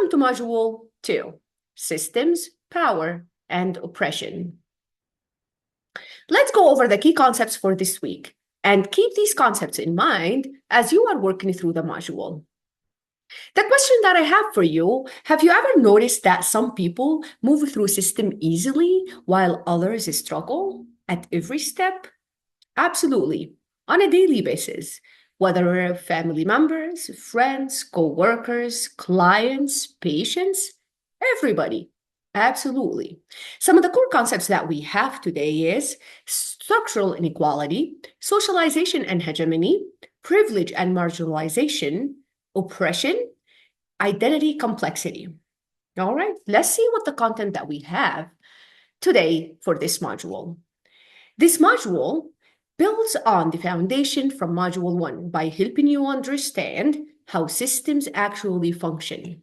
Welcome to Module 2, Systems, Power, and Oppression. Let's go over the key concepts for this week and keep these concepts in mind as you are working through the module. The question that I have for you, have you ever noticed that some people move through a system easily while others struggle at every step? Absolutely, on a daily basis, whether family members, friends, co-workers, clients, patients, everybody. Absolutely. Some of the core concepts that we have today is structural inequality, socialization and hegemony, privilege and marginalization, oppression, identity complexity. All right, let's see what the content that we have today for this module. This module builds on the foundation from Module 1 by helping you understand how systems actually function.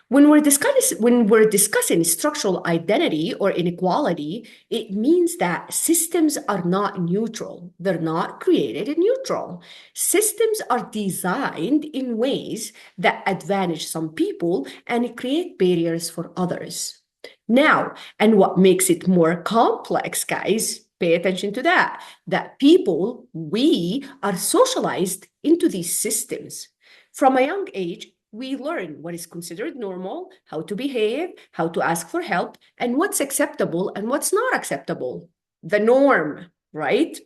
When we're discussing structural identity or inequality, it means that systems are not neutral. They're not created neutral. Systems are designed in ways that advantage some people and create barriers for others. Now, and what makes it more complex, guys, pay attention to that people, we are socialized into these systems. From a young age, we learn what is considered normal, how to behave, how to ask for help, and what's acceptable and what's not acceptable. The norm, right?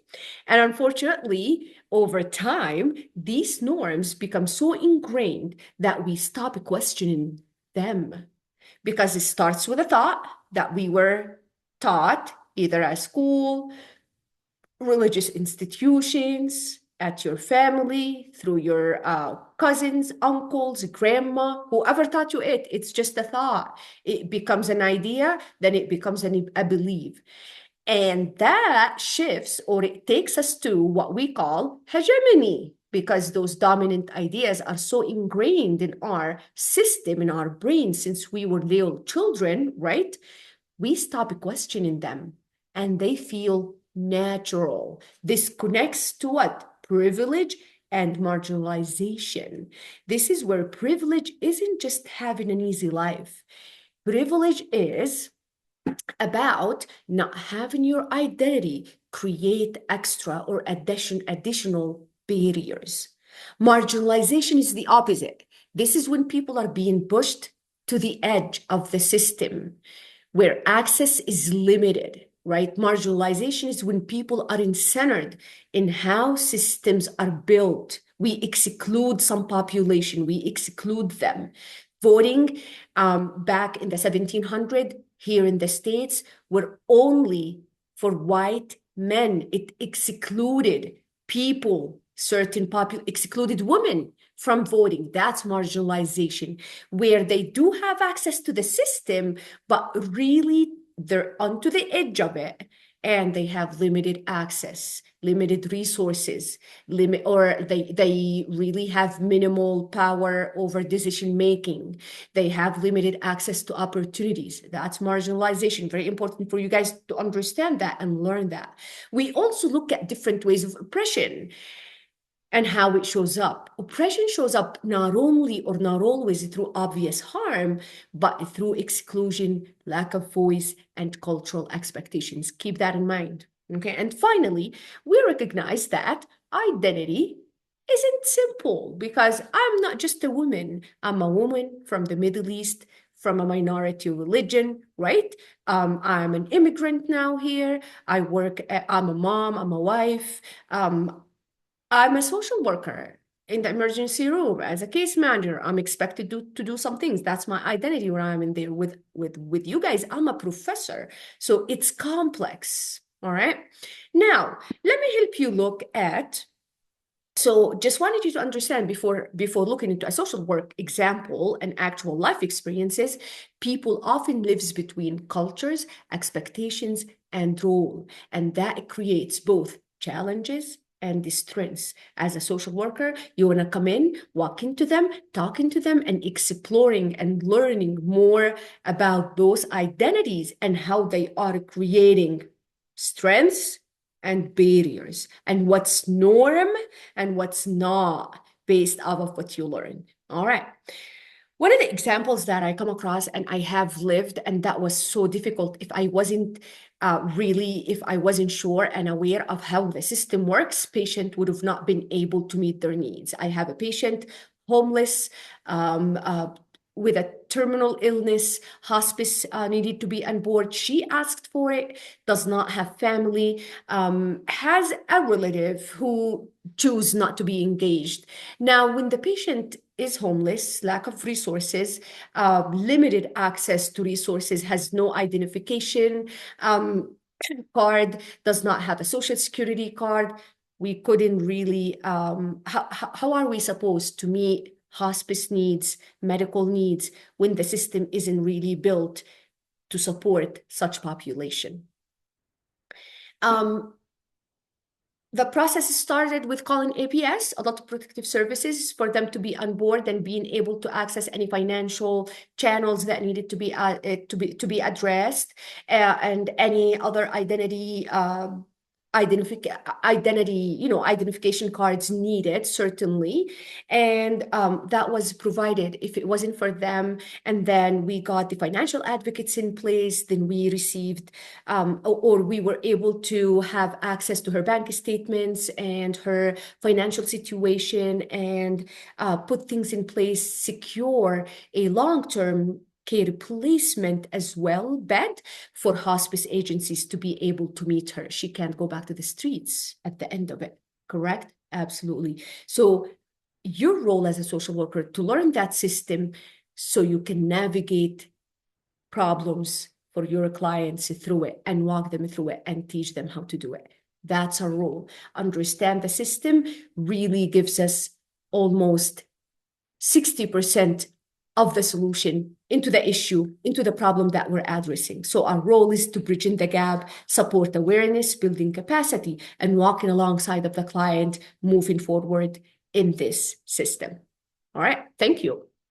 And unfortunately, over time, these norms become so ingrained that we stop questioning them because it starts with a thought that we were taught either at school, religious institutions, at your family, through your cousins, uncles, grandma, whoever taught you it. It's just a thought. It becomes an idea, then it becomes a belief. And that shifts, or it takes us to what we call hegemony, because those dominant ideas are so ingrained in our system, in our brain, since we were little children, right? We stop questioning them and they feel natural. This connects to what? Privilege and marginalization. This is where privilege isn't just having an easy life. Privilege is about not having your identity create extra or additional barriers. Marginalization is the opposite. This is when people are being pushed to the edge of the system, where access is limited, right? Marginalization is when people are centered in how systems are built. We exclude some population, we exclude them. Voting back in the 1700s here in the States were only for white men. It excluded people, excluded women from voting. That's marginalization, where they do have access to the system, but really they're onto the edge of it and they have limited access, limited resources, or they really have minimal power over decision making. They have limited access to opportunities. That's marginalization. Very important for you guys to understand that and learn that. We also look at different ways of oppression and how it shows up. Oppression shows up not only or not always through obvious harm, but through exclusion, lack of voice, and cultural expectations. Keep that in mind. Okay. And finally, we recognize that identity isn't simple because I'm not just a woman. I'm a woman from the Middle East, from a minority religion, right? I'm an immigrant now here. I'm a mom, I'm a wife. I'm a social worker in the emergency room as a case manager. I'm expected to do some things. That's my identity when I'm in there with you guys. I'm a professor. So it's complex. All right. Now, let me help you look at. So just wanted you to understand before looking into a social work example and actual life experiences, people often lives between cultures, expectations, and role. And that creates both challenges and the strengths. As a social worker, you want to come in, walk into them, talking to them, and exploring and learning more about those identities and how they are creating strengths and barriers, and what's norm and what's not based off of what you learn. All right. One of the examples that I come across and I have lived, and that was so difficult if I wasn't if I wasn't sure and aware of how the system works, patient would have not been able to meet their needs. I have a patient, homeless, um, uh, with a terminal illness, hospice needed to be on board. She asked for it, does not have family, has a relative who choose not to be engaged. Now, when the patient is homeless, lack of resources, limited access to resources, has no identification card, does not have a social security card, we couldn't really, how are we supposed to meet hospice needs, medical needs, when the system isn't really built to support such population? The process started with calling APS, Adult Protective Services, for them to be on board and being able to access any financial channels that needed to be addressed, and any other identification cards needed, certainly. And that was provided. If it wasn't for them, and then we got the financial advocates in place, then we received or we were able to have access to her bank statements and her financial situation, and put things in place, secure a long-term care placement as well, bed for hospice agencies to be able to meet her. She can't go back to the streets at the end of it, correct? Absolutely. So your role as a social worker to learn that system so you can navigate problems for your clients through it and walk them through it and teach them how to do it. That's our role. Understand the system really gives us almost 60% of the solution into the issue, into the problem that we're addressing. So our role is to bridge in the gap, support awareness, building capacity, and walking alongside of the client, moving forward in this system. All right, thank you.